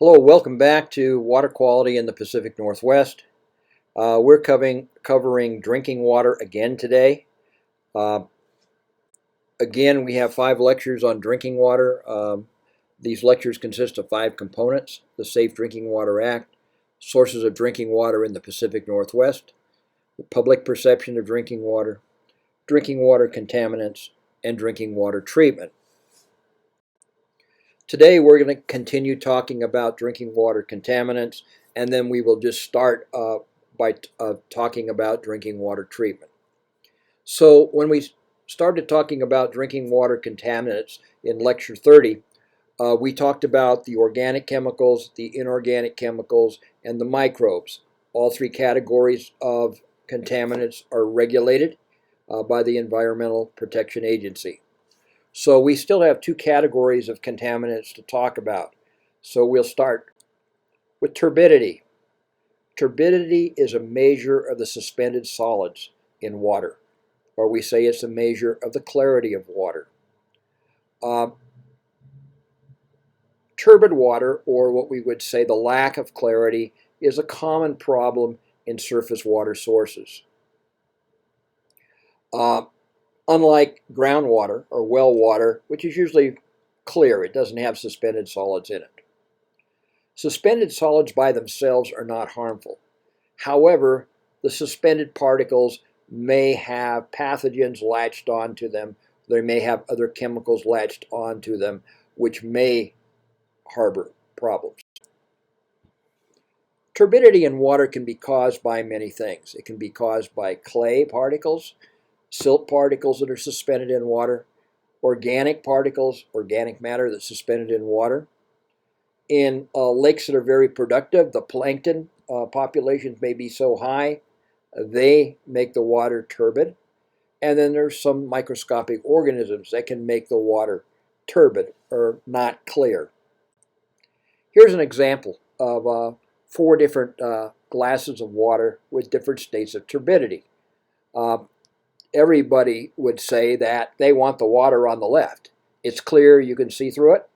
Hello, welcome back to Water Quality in the Pacific Northwest. We're covering drinking water again today. Uh, Again, we have 5 lectures on drinking water. These lectures consist of 5 components: the Safe Drinking Water Act, sources of drinking water in the Pacific Northwest, the public perception of drinking water contaminants, and drinking water treatment. Today we're going to continue talking about drinking water contaminants, and then we will just start by talking about drinking water treatment. So when we started talking about drinking water contaminants in Lecture 30, we talked about the organic chemicals, the inorganic chemicals, and the microbes. All 3 categories of contaminants are regulated by the Environmental Protection Agency. So we still have 2 categories of contaminants to talk about. So we'll start with turbidity. Turbidity is a measure of the suspended solids in water, or we say it's a measure of the clarity of water. Turbid water, or what we would say the lack of clarity, is a common problem in surface water sources. Unlike groundwater or well water, which is usually clear, it doesn't have suspended solids in it. Suspended solids by themselves are not harmful. However, the suspended particles may have pathogens latched onto them. They may have other chemicals latched onto them, which may harbor problems. Turbidity in water can be caused by many things. It can be caused by clay particles, silt particles that are suspended in water, organic particles, organic matter that's suspended in water. In lakes that are very productive, the plankton populations may be so high, they make the water turbid. And then there's some microscopic organisms that can make the water turbid or not clear. Here's an example of 4 different glasses of water with different states of turbidity. Everybody would say that they want the water on the left. It's clear, you can see through it.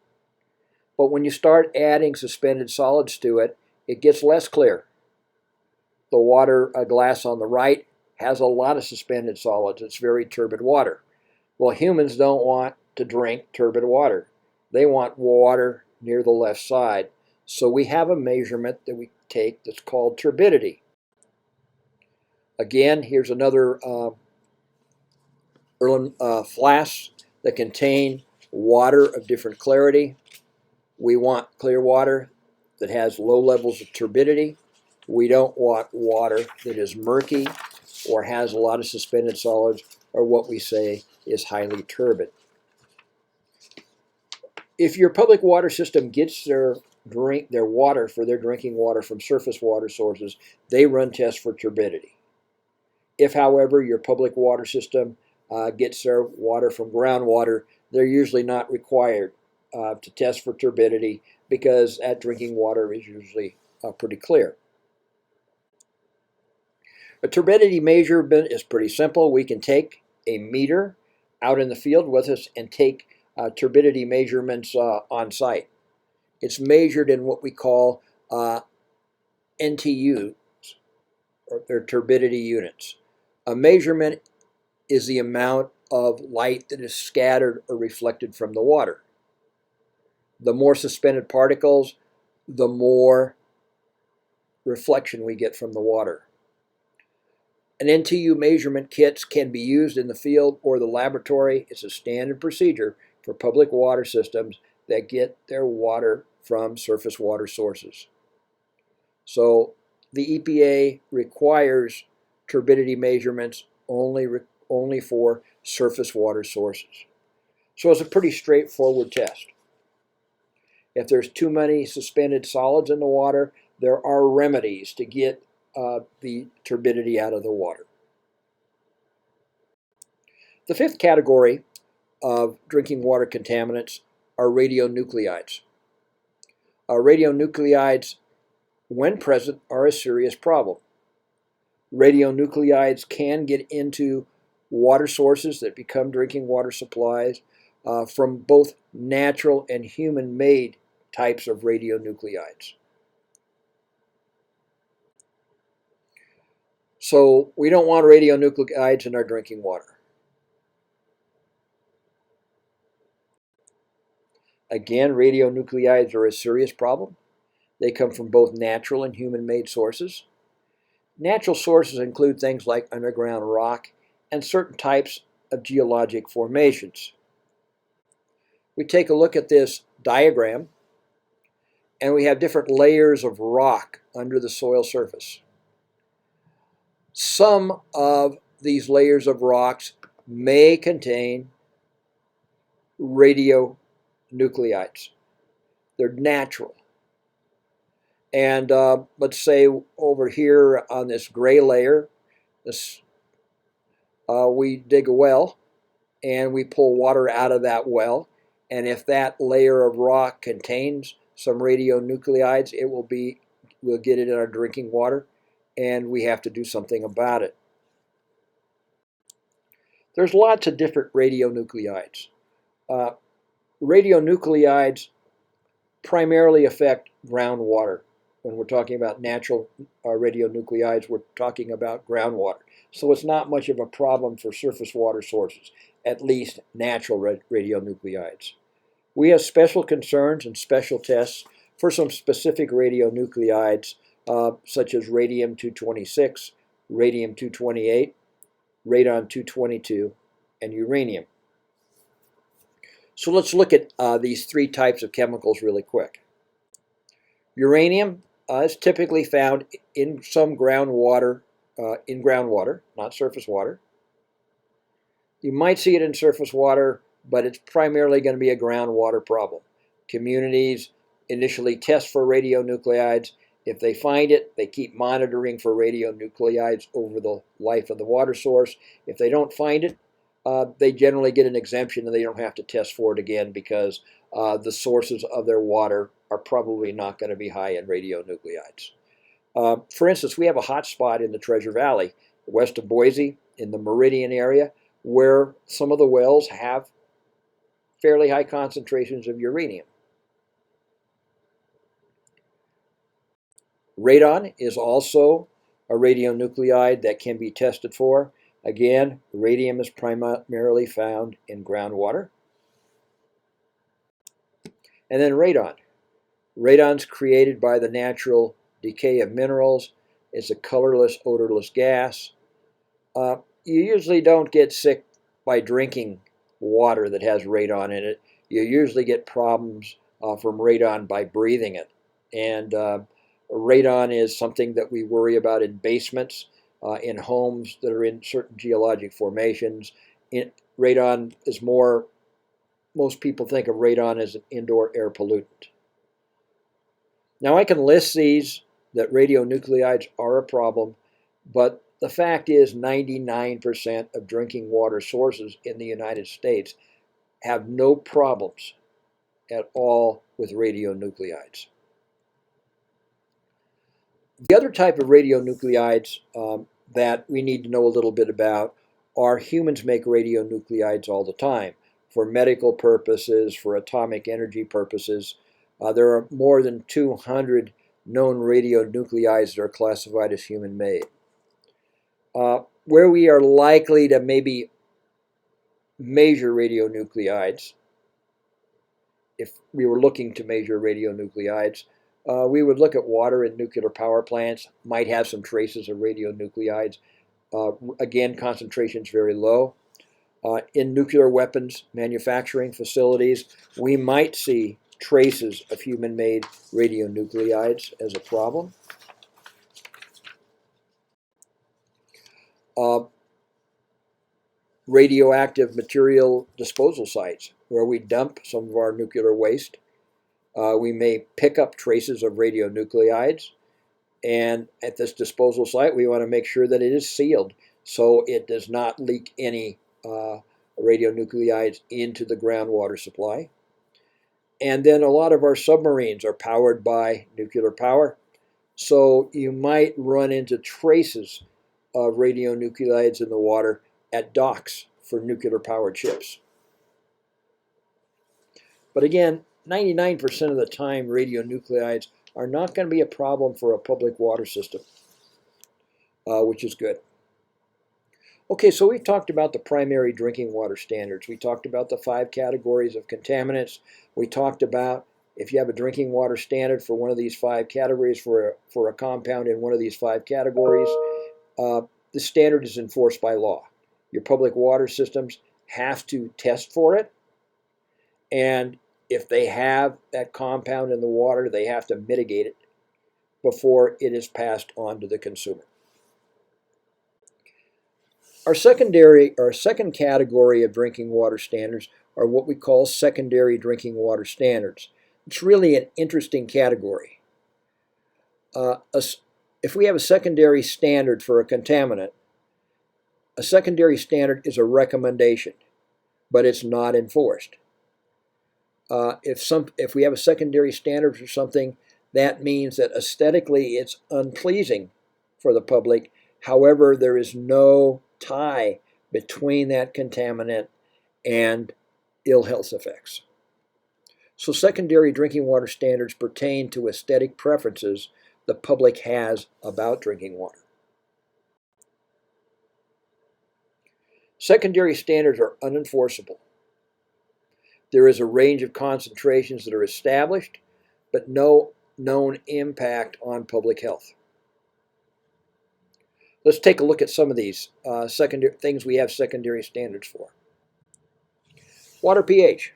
But when you start adding suspended solids to it, it gets less clear. The water glass on the right has a lot of suspended solids. It's very turbid water. Well, humans don't want to drink turbid water. They want water near the left side. So we have a measurement that we take that's called turbidity. Again, here's another flasks that contain water of different clarity. We want clear water that has low levels of turbidity. We don't want water that is murky or has a lot of suspended solids, or what we say is highly turbid. If your public water system gets their water for their drinking water from surface water sources, they run tests for turbidity. If, however, your public water system gets their water from groundwater, they're usually not required to test for turbidity because that drinking water is usually pretty clear. A turbidity measurement is pretty simple. We can take a meter out in the field with us and take turbidity measurements on site. It's measured in what we call NTUs, or their turbidity units. A measurement is the amount of light that is scattered or reflected from the water. The more suspended particles, the more reflection we get from the water. An NTU measurement kit can be used in the field or the laboratory. It's a standard procedure for public water systems that get their water from surface water sources. So the EPA requires turbidity measurements only for surface water sources. So it's a pretty straightforward test. If there's too many suspended solids in the water, there are remedies to get the turbidity out of the water. The 5th category of drinking water contaminants are radionuclides. Radionuclides, when present, are a serious problem. Radionuclides can get into water sources that become drinking water supplies from both natural and human-made types of radionuclides. So we don't want radionuclides in our drinking water. Again, radionuclides are a serious problem. They come from both natural and human-made sources. Natural sources include things like underground rock and certain types of geologic formations. We take a look at this diagram, and we have different layers of rock under the soil surface. Some of these layers of rocks may contain radionuclides. They're natural. And let's say over here on this gray layer, we dig a well and we pull water out of that well. And if that layer of rock contains some radionuclides, we'll get it in our drinking water, and we have to do something about it. There's lots of different radionuclides. Radionuclides primarily affect groundwater. When we're talking about natural radionuclides, we're talking about groundwater. So it's not much of a problem for surface water sources, at least natural radionuclides. We have special concerns and special tests for some specific radionuclides, such as radium-226, radium-228, radon-222, and uranium. So let's look at these three types of chemicals really quick. Uranium is typically found in some groundwater, not surface water. You might see it in surface water, but it's primarily going to be a groundwater problem. Communities initially test for radionuclides. If they find it, they keep monitoring for radionuclides over the life of the water source. If they don't find it, they generally get an exemption and they don't have to test for it again because the sources of their water are probably not going to be high in radionuclides. For instance, we have a hot spot in the Treasure Valley, west of Boise, in the Meridian area, where some of the wells have fairly high concentrations of uranium. Radon is also a radionuclide that can be tested for. Again, radium is primarily found in groundwater. And then radon. Radon's created by the natural decay of minerals. It's a colorless, odorless gas. You usually don't get sick by drinking water that has radon in it. You usually get problems from radon by breathing it. And radon is something that we worry about in basements, in homes that are in certain geologic formations. Radon is most people think of radon as an indoor air pollutant. Now I can list these that radionuclides are a problem, but the fact is 99% of drinking water sources in the United States have no problems at all with radionuclides. The other type of radionuclides that we need to know a little bit about are humans make radionuclides all the time for medical purposes, for atomic energy purposes. There are more than 200 known radionuclides that are classified as human-made. Where we are likely to maybe measure radionuclides, if we were looking to measure radionuclides, we would look at water in nuclear power plants, might have some traces of radionuclides. Again, concentrations very low. In nuclear weapons manufacturing facilities, we might see traces of human-made radionuclides as a problem. Radioactive material disposal sites, where we dump some of our nuclear waste. We may pick up traces of radionuclides, and at this disposal site we want to make sure that it is sealed so it does not leak any radionuclides into the groundwater supply. And then a lot of our submarines are powered by nuclear power, so you might run into traces of radionuclides in the water at docks for nuclear powered ships. But again, 99% of the time, radionuclides are not going to be a problem for a public water system, which is good. Okay, so we've talked about the primary drinking water standards. We talked about the 5 categories of contaminants. We talked about if you have a drinking water standard for one of these 5 categories, for a compound in one of these 5 categories, the standard is enforced by law. Your public water systems have to test for it, and if they have that compound in the water, they have to mitigate it before it is passed on to the consumer. Our second category of drinking water standards are what we call secondary drinking water standards. It's really an interesting category. If we have a secondary standard for a contaminant, a secondary standard is a recommendation, but it's not enforced. If we have a secondary standard for something, that means that aesthetically it's unpleasing for the public. However, there is no tie between that contaminant and ill health effects. So secondary drinking water standards pertain to aesthetic preferences the public has about drinking water. Secondary standards are unenforceable. There is a range of concentrations that are established, but no known impact on public health. Let's take a look at some of these secondary things we have secondary standards for. Water pH.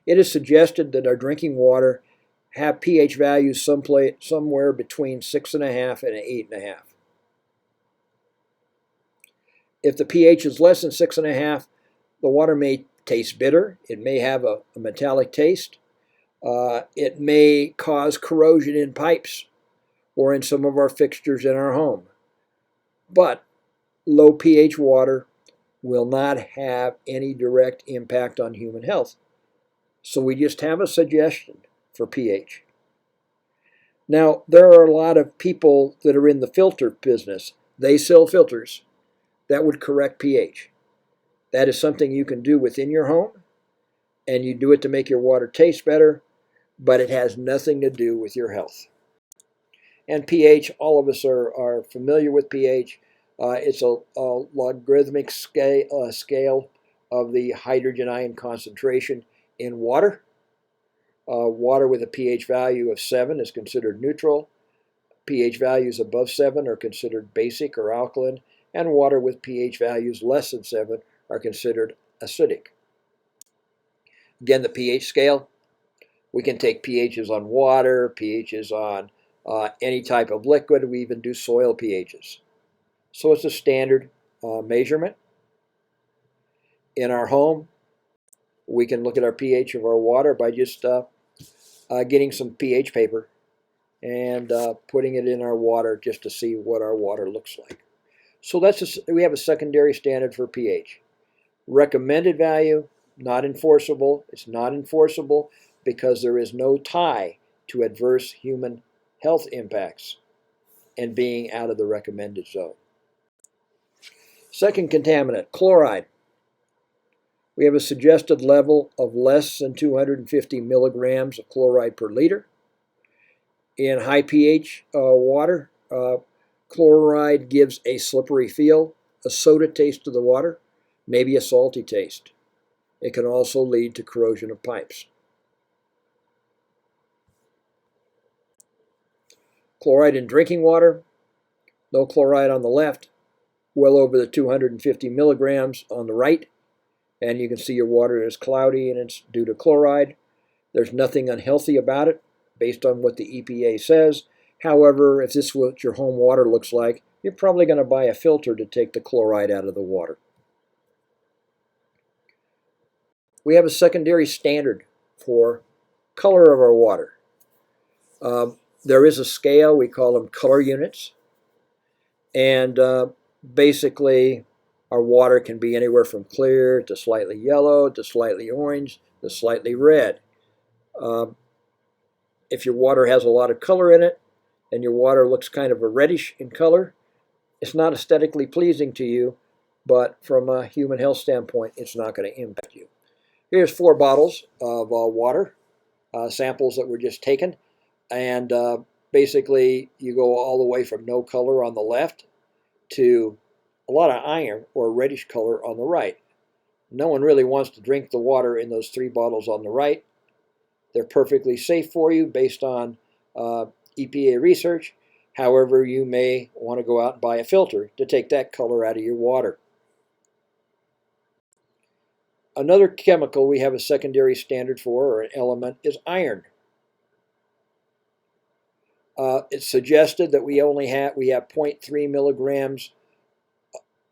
It is suggested that our drinking water have pH values somewhere between 6.5 and 8.5. If the pH is less than 6.5, the water may taste bitter. It may have a metallic taste. It may cause corrosion in pipes or in some of our fixtures in our home. But low pH water will not have any direct impact on human health. So we just have a suggestion for pH. Now, there are a lot of people that are in the filter business. They sell filters that would correct pH. That is something you can do within your home, and you do it to make your water taste better, but it has nothing to do with your health. And pH, all of us are familiar with pH. It's a logarithmic scale of the hydrogen ion concentration in water. Water with a pH value of 7 is considered neutral. pH values above 7 are considered basic or alkaline, and water with pH values less than 7 are considered acidic. Again, the pH scale, we can take pHs on water, pHs on any type of liquid. We even do soil pHs. So it's a standard measurement. In our home, we can look at our pH of our water by just getting some pH paper and putting it in our water just to see what our water looks like. So we have a secondary standard for pH. Recommended value, not enforceable. It's not enforceable because there is no tie to adverse human health impacts and being out of the recommended zone. Second contaminant, chloride. We have a suggested level of less than 250 milligrams of chloride per liter. In high pH water, chloride gives a slippery feel, a soda taste to the water, maybe a salty taste. It can also lead to corrosion of pipes. Chloride in drinking water, no chloride on the left, well over the 250 milligrams on the right, and you can see your water is cloudy and it's due to chloride. There's nothing unhealthy about it based on what the EPA says. However, if this is what your home water looks like, you're probably going to buy a filter to take the chloride out of the water. We have a secondary standard for color of our water. There is a scale, we call them color units, and basically our water can be anywhere from clear to slightly yellow to slightly orange to slightly red. If your water has a lot of color in it and your water looks kind of a reddish in color, it's not aesthetically pleasing to you, but from a human health standpoint, it's not going to impact you. Here's 4 bottles of water. samples that were just taken. And basically, you go all the way from no color on the left to a lot of iron or reddish color on the right. No one really wants to drink the water in those 3 bottles on the right. They're perfectly safe for you based on EPA research. However, you may want to go out and buy a filter to take that color out of your water. Another chemical we have a secondary standard for, or an element, is iron. It's suggested that we have 0.3 milligrams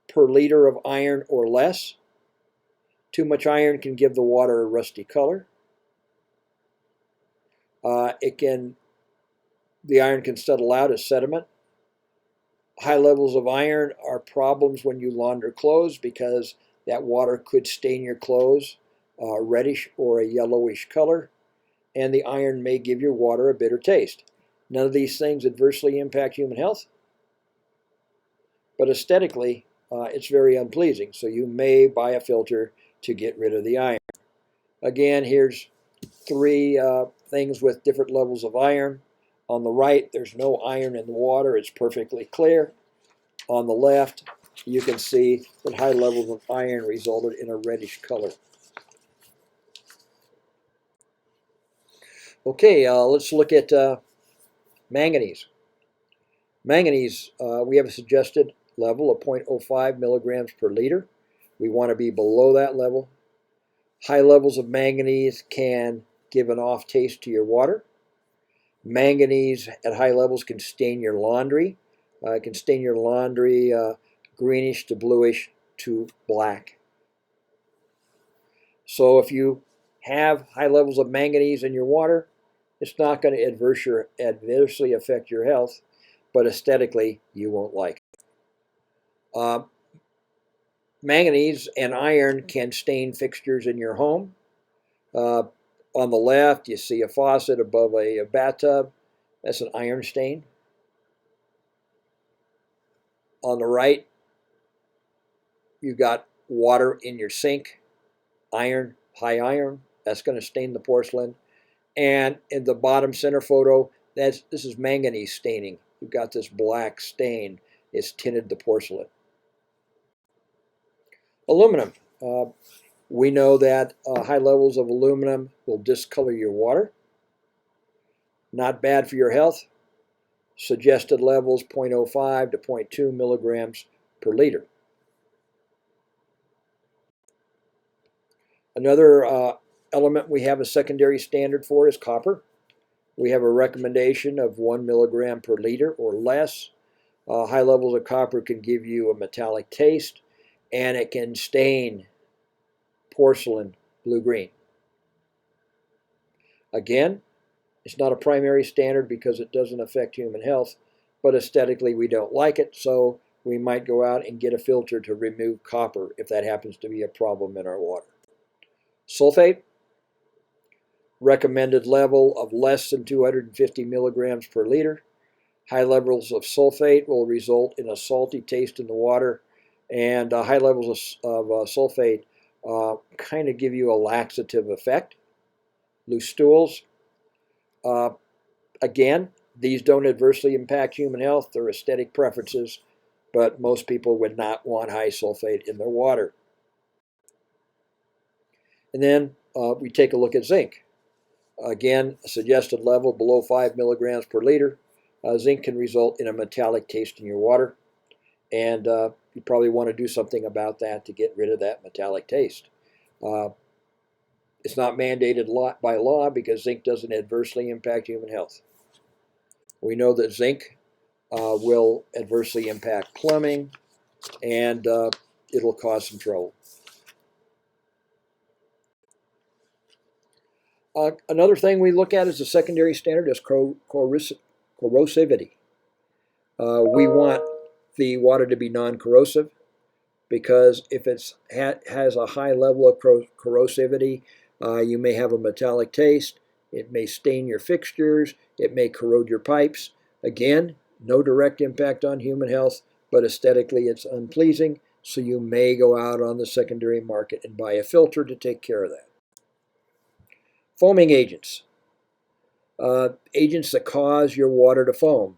per liter of iron or less. Too much iron can give the water a rusty color. The iron can settle out as sediment. High levels of iron are problems when you launder clothes because that water could stain your clothes reddish or a yellowish color, and the iron may give your water a bitter taste. None of these things adversely impact human health, but aesthetically, it's very unpleasing. So you may buy a filter to get rid of the iron. Again, here's 3 things with different levels of iron. On the right, there's no iron in the water. It's perfectly clear. On the left, you can see that high levels of iron resulted in a reddish color. Okay, let's look at manganese. Manganese, we have a suggested level of 0.05 milligrams per liter. We want to be below that level. High levels of manganese can give an off taste to your water. Manganese at high levels can stain your laundry. It can stain your laundry greenish to bluish to black. So if you have high levels of manganese in your water, it's not going to adversely affect your health, but aesthetically you won't like it. Manganese and iron can stain fixtures in your home. On the left, you see a faucet above a bathtub. That's an iron stain. On the right, you've got water in your sink. Iron, high iron. That's going to stain the porcelain. And in the bottom center photo, this is manganese staining. You've got this black stain. It's tinted the porcelain. Aluminum. We know that high levels of aluminum will discolor your water. Not bad for your health. Suggested levels 0.05 to 0.2 milligrams per liter. Another element we have a secondary standard for is copper. We have a recommendation of 1 milligram per liter or less. High levels of copper can give you a metallic taste, and it can stain porcelain blue-green. Again, it's not a primary standard because it doesn't affect human health, but aesthetically we don't like it, so we might go out and get a filter to remove copper if that happens to be a problem in our water. Sulfate, recommended level of less than 250 milligrams per liter. High levels of sulfate will result in a salty taste in the water, and high levels of sulfate kind of give you a laxative effect. Loose stools, again, these don't adversely impact human health. They're aesthetic preferences, but most people would not want high sulfate in their water. And then we take a look at zinc. Again, a suggested level below 5 milligrams per liter. Zinc can result in a metallic taste in your water, and you probably want to do something about that to get rid of that metallic taste. It's not mandated by law because zinc doesn't adversely impact human health. We know that zinc will adversely impact plumbing, and it'll cause some trouble. Another thing we look at as a secondary standard is corrosivity. We want the water to be non-corrosive because if it has a high level of corrosivity, you may have a metallic taste. It may stain your fixtures. It may corrode your pipes. Again, no direct impact on human health, but aesthetically it's unpleasing, so you may go out on the secondary market and buy a filter to take care of that. Foaming agents. Agents that cause your water to foam.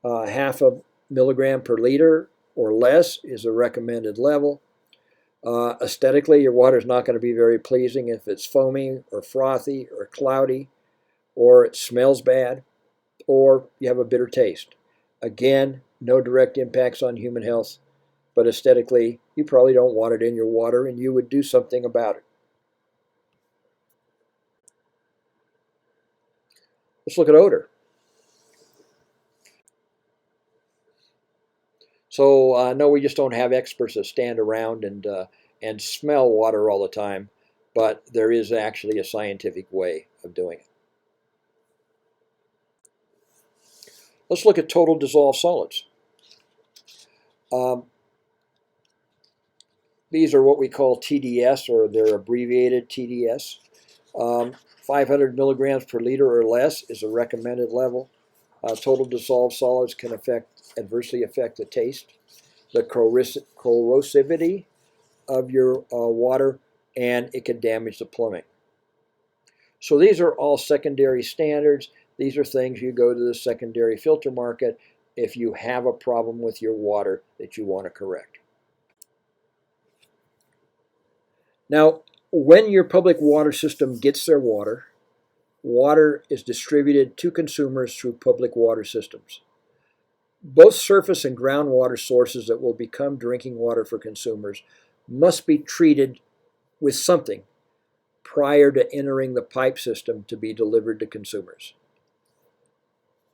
Half a milligram per liter or less is a recommended level. Aesthetically, your water is not going to be very pleasing if it's foamy or frothy or cloudy, or it smells bad, or you have a bitter taste. Again, no direct impacts on human health, but aesthetically, you probably don't want it in your water and you would do something about it. Let's look at odor. So no, we just don't have experts that stand around and smell water all the time, but there is actually a scientific way of doing it. Let's look at total dissolved solids. These are what we call TDS, or they're abbreviated TDS. 500 milligrams per liter or less is a recommended level. Total dissolved solids can adversely affect the taste, the corrosivity of your water, and it can damage the plumbing. So these are all secondary standards. These are things you go to the secondary filter market if you have a problem with your water that you want to correct. Now, when your public water system gets their water, water is distributed to consumers through public water systems. Both surface and groundwater sources that will become drinking water for consumers must be treated with something prior to entering the pipe system to be delivered to consumers.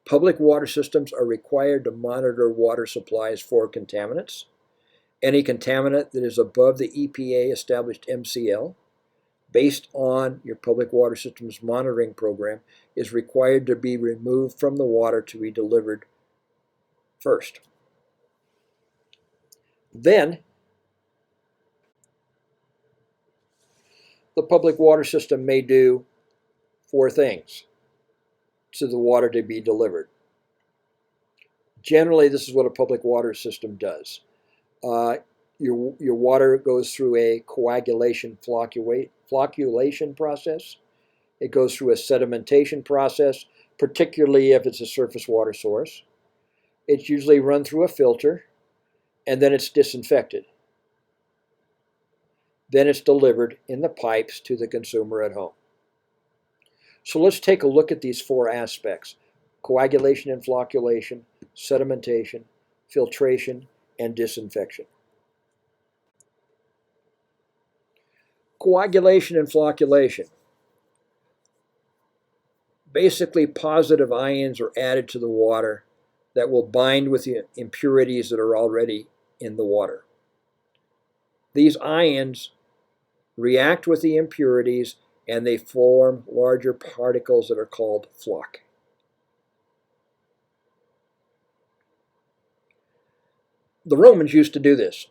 Public water systems are required to monitor water supplies for contaminants. Any contaminant that is above the EPA established MCL, based on your public water system's monitoring program, is required to be removed from the water to be delivered first. Then, the public water system may do 4 things to the water to be delivered. Generally, this is what a public water system does. Your water goes through a coagulation flocculation process. It goes through a sedimentation process, particularly if it's a surface water source. It's usually run through a filter, and then it's disinfected. Then it's delivered in the pipes to the consumer at home. So let's take a look at these 4 aspects: coagulation and flocculation, sedimentation, filtration, and disinfection. Coagulation and flocculation. Basically, positive ions are added to the water that will bind with the impurities that are already in the water. These ions react with the impurities and they form larger particles that are called floc. The Romans used to do this.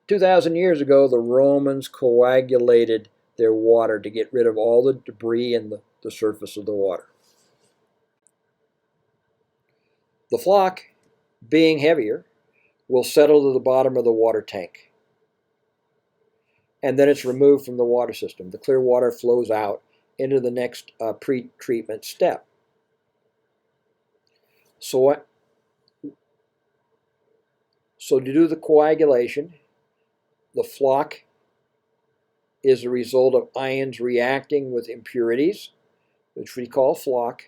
2,000 years ago, the Romans coagulated their water to get rid of all the debris in the surface of the water. The floc, being heavier, will settle to the bottom of the water tank. And then it's removed from the water system. The clear water flows out into the next pre-treatment step. So to do the coagulation, the floc is a result of ions reacting with impurities, which we call floc.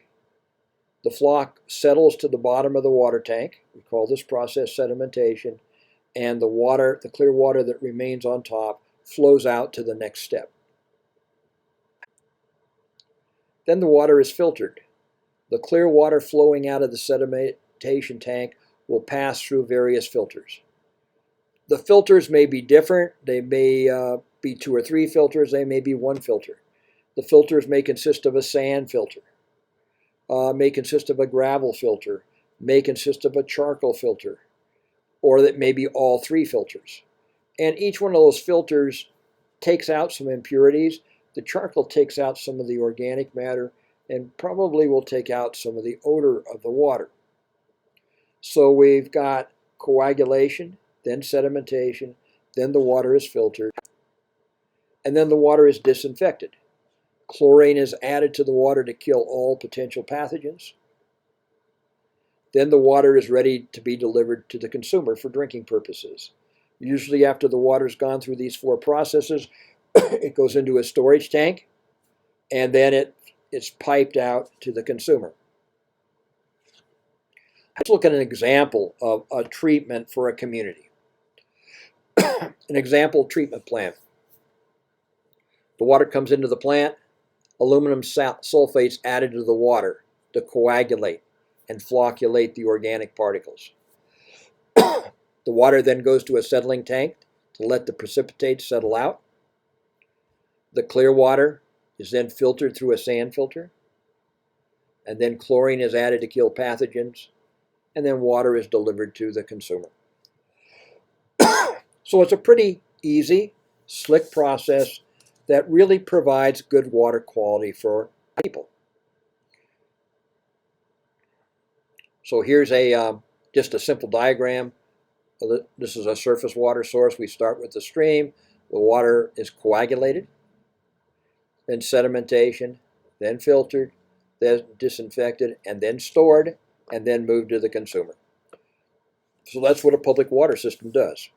The floc settles to the bottom of the water tank. We call this process sedimentation. And the clear water that remains on top, flows out to the next step. Then the water is filtered. The clear water flowing out of the sedimentation tank will pass through various filters. The filters may be different. They may be 2 or 3 filters. They may be 1 filter. The filters may consist of a sand filter, may consist of a gravel filter, may consist of a charcoal filter, or that may be all 3 filters. And each one of those filters takes out some impurities. The charcoal takes out some of the organic matter and probably will take out some of the odor of the water. So we've got coagulation, then sedimentation, then the water is filtered, and then the water is disinfected. Chlorine is added to the water to kill all potential pathogens. Then the water is ready to be delivered to the consumer for drinking purposes. Usually after the water's gone through these 4 processes, it goes into a storage tank, and then it's piped out to the consumer. Let's look at an example of a treatment for a community. An example treatment plant. The water comes into the plant, aluminum sulfate's added to the water to coagulate and flocculate the organic particles. The water then goes to a settling tank to let the precipitate settle out. The clear water is then filtered through a sand filter, and then chlorine is added to kill pathogens, and then water is delivered to the consumer. So it's a pretty easy, slick process that really provides good water quality for people. So here's just a simple diagram. This is a surface water source. We start with the stream. The water is coagulated, then sedimentation, then filtered, then disinfected, and then stored, and then moved to the consumer. So that's what a public water system does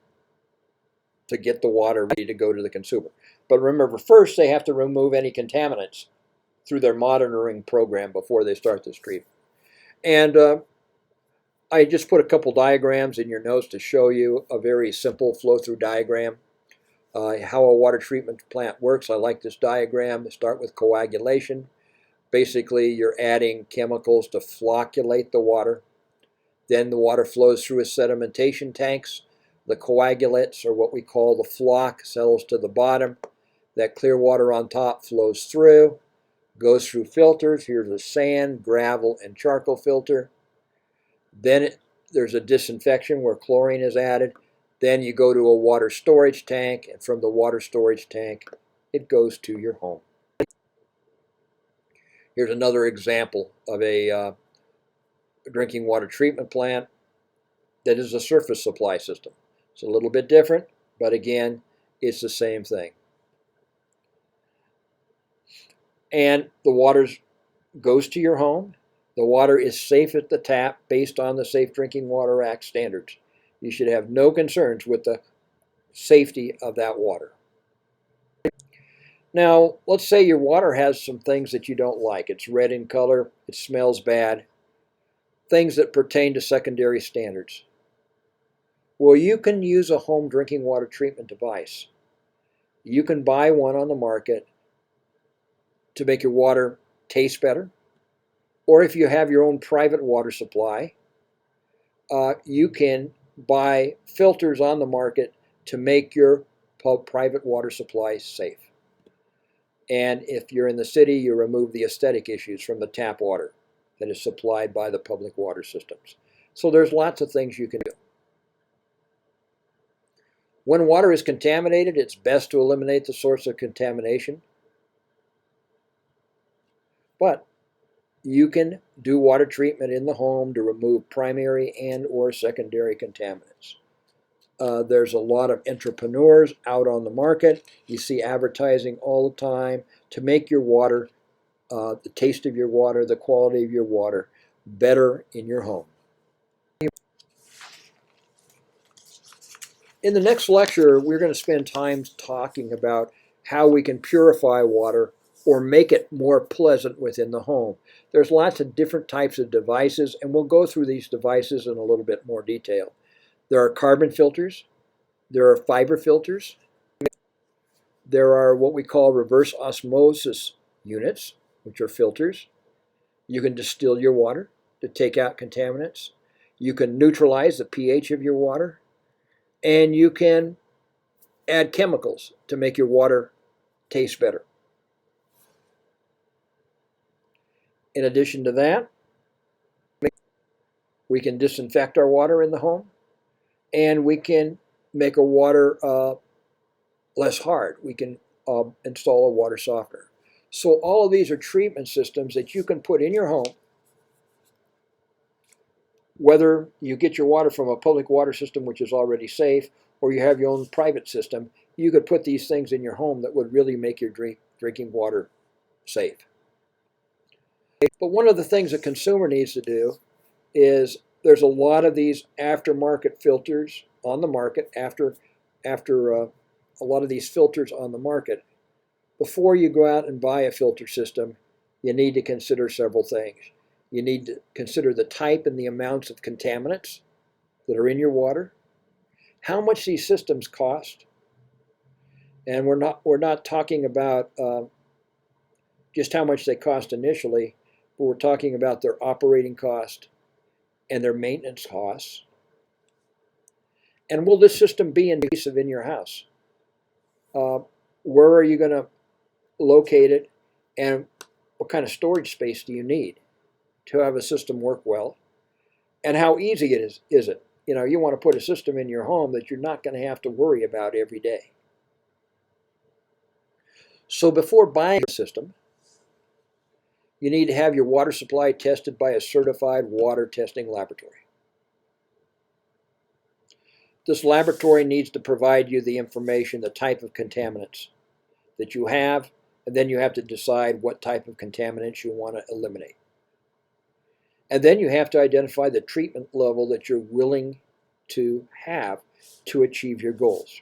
to get the water ready to go to the consumer. But remember, first they have to remove any contaminants through their monitoring program before they start this treatment. And I just put a couple diagrams in your notes to show you a very simple flow-through diagram. How a water treatment plant works. I like this diagram. Start with coagulation. Basically, you're adding chemicals to flocculate the water. Then the water flows through a sedimentation tanks. The coagulates, or what we call the floc, settles to the bottom. That clear water on top flows through, goes through filters. Here's a sand, gravel, and charcoal filter. Then there's a disinfection where chlorine is added. Then you go to a water storage tank, and from the water storage tank, it goes to your home. Here's another example of a drinking water treatment plant that is a surface supply system. It's a little bit different, but again, it's the same thing. And the water goes to your home. The water is safe at the tap based on the Safe Drinking Water Act standards. You should have no concerns with the safety of that water. Now, let's say your water has some things that you don't like. It's red in color, it smells bad, things that pertain to secondary standards. Well, you can use a home drinking water treatment device. You can buy one on the market to make your water taste better. Or if you have your own private water supply, you can buy filters on the market to make your private water supply safe. And if you're in the city, you remove the aesthetic issues from the tap water that is supplied by the public water systems. So there's lots of things you can do. When water is contaminated, it's best to eliminate the source of contamination. But you can do water treatment in the home to remove primary and or secondary contaminants. There's a lot of entrepreneurs out on the market. You see advertising all the time to make your water, the taste of your water, the quality of your water better in your home. In the next lecture, we're going to spend time talking about how we can purify water or make it more pleasant within the home. There's lots of different types of devices, and we'll go through these devices in a little bit more detail. There are carbon filters, there are fiber filters, there are what we call reverse osmosis units, which are filters. You can distill your water to take out contaminants. You can neutralize the pH of your water. And you can add chemicals to make your water taste better. In addition to that, we can disinfect our water in the home, and we can make our water less hard. We can install a water softener. So all of these are treatment systems that you can put in your home. Whether you get your water from a public water system, which is already safe, or you have your own private system, you could put these things in your home that would really make your drinking water safe. But one of the things a consumer needs to do is there's a lot of these aftermarket filters on the market after a lot of these filters on the market. Before you go out and buy a filter system, you need to consider several things. You need to consider the type and the amounts of contaminants that are in your water, how much these systems cost, and we're not talking about just how much they cost initially, but we're talking about their operating cost and their maintenance costs. And will this system be invasive in your house? Where are you going to locate it, and what kind of storage space do you need to have a system work well? And how easy is it? You know, you want to put a system in your home that you're not going to have to worry about every day. So before buying a system, you need to have your water supply tested by a certified water testing laboratory. This laboratory needs to provide you the information, the type of contaminants that you have, and then you have to decide what type of contaminants you want to eliminate. And then you have to identify the treatment level that you're willing to have to achieve your goals.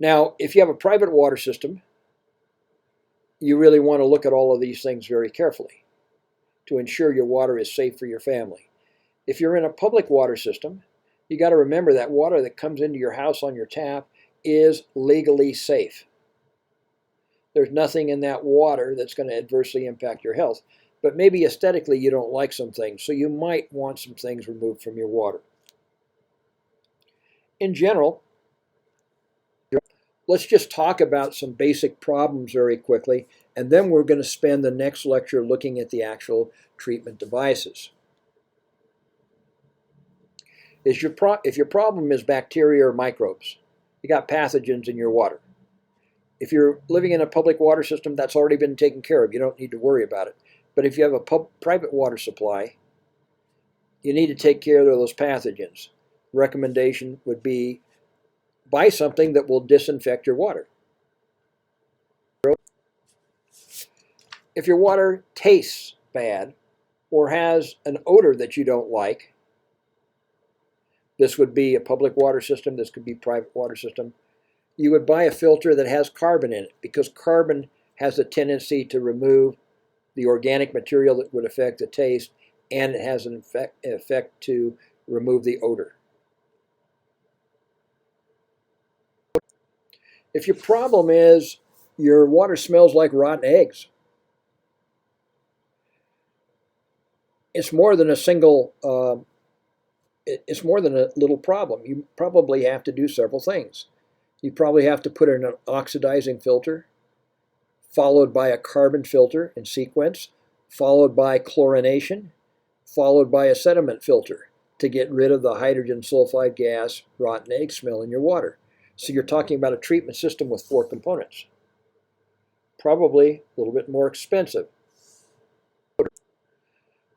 Now, if you have a private water system, you really want to look at all of these things very carefully to ensure your water is safe for your family. If you're in a public water system, you got to remember that water that comes into your house on your tap is legally safe. There's nothing in that water that's going to adversely impact your health. But maybe aesthetically you don't like some things, so you might want some things removed from your water. In general, let's just talk about some basic problems very quickly, and then we're going to spend the next lecture looking at the actual treatment devices. If your problem is bacteria or microbes, you got pathogens in your water. If you're living in a public water system, that's already been taken care of. You don't need to worry about it. But if you have a private water supply, you need to take care of those pathogens. Recommendation would be buy something that will disinfect your water. If your water tastes bad or has an odor that you don't like, this would be a public water system, this could be a private water system, you would buy a filter that has carbon in it, because carbon has a tendency to remove the organic material that would affect the taste, and it has an effect to remove the odor. If your problem is your water smells like rotten eggs, it's more than a it's more than a little problem. You probably have to do several things. You probably have to put in an oxidizing filter, followed by a carbon filter in sequence, followed by chlorination, followed by a sediment filter to get rid of the hydrogen sulfide gas, rotten egg smell in your water. So you're talking about a treatment system with 4 components. Probably a little bit more expensive.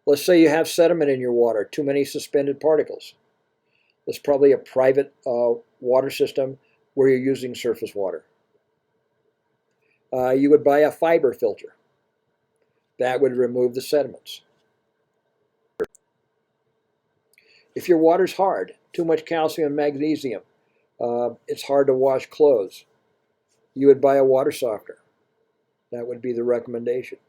Let's say you have sediment in your water, too many suspended particles. That's probably a private water system where you're using surface water. You would buy a fiber filter. That would remove the sediments. If your water's hard, too much calcium and magnesium, it's hard to wash clothes, you would buy a water softener. That would be the recommendation.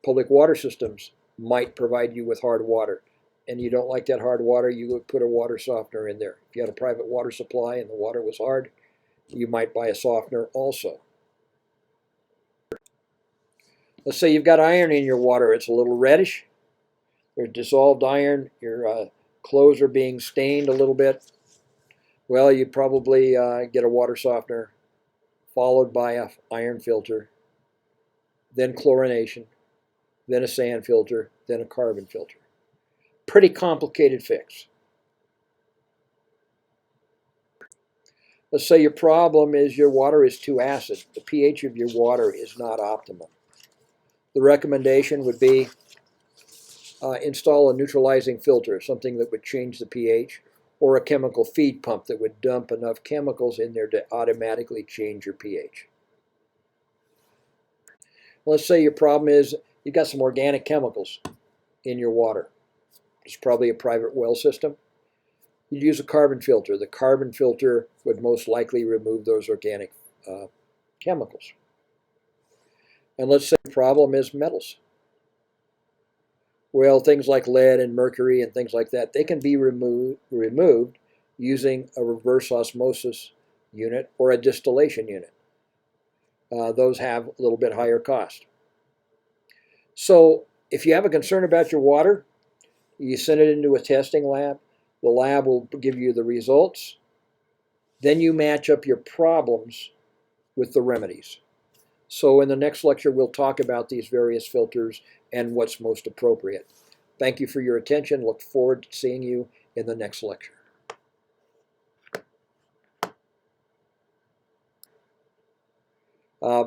Public water systems might provide you with hard water, and you don't like that hard water, you would put a water softener in there. If you had a private water supply and the water was hard, you might buy a softener also. Let's say you've got iron in your water, it's a little reddish, there's dissolved iron, your clothes are being stained a little bit. Well, you'd probably get a water softener, followed by an iron filter, then chlorination, then a sand filter, then a carbon filter. Pretty complicated fix. Let's say your problem is your water is too acid. The pH of your water is not optimal. The recommendation would be install a neutralizing filter, something that would change the pH, or a chemical feed pump that would dump enough chemicals in there to automatically change your pH. Let's say your problem is you've got some organic chemicals in your water. It's probably a private well system. You'd use a carbon filter. The carbon filter would most likely remove those organic chemicals. And let's say the problem is metals. Well, things like lead and mercury and things like that, they can be removed using a reverse osmosis unit or a distillation unit. Those have a little bit higher cost. So if you have a concern about your water, you send it into a testing lab. The lab will give you the results. Then you match up your problems with the remedies. So in the next lecture, we'll talk about these various filters and what's most appropriate. Thank you for your attention. Look forward to seeing you in the next lecture.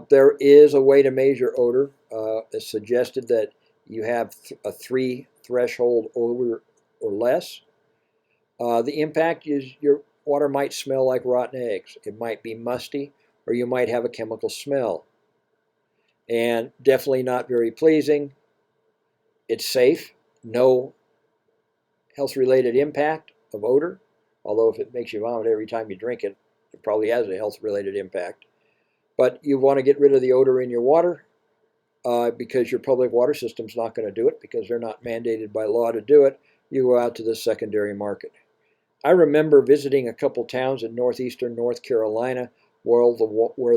There is a way to measure odor. It's suggested that you have a 3 threshold odor or less. The impact is your water might smell like rotten eggs. It might be musty, or you might have a chemical smell. And definitely not very pleasing. It's safe. No health-related impact of odor, although if it makes you vomit every time you drink it, it probably has a health-related impact. But you want to get rid of the odor in your water because your public water system's not going to do it because they're not mandated by law to do it. You go out to the secondary market. I remember visiting a couple towns in northeastern North Carolina where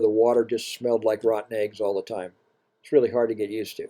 the water just smelled like rotten eggs all the time. It's really hard to get used to.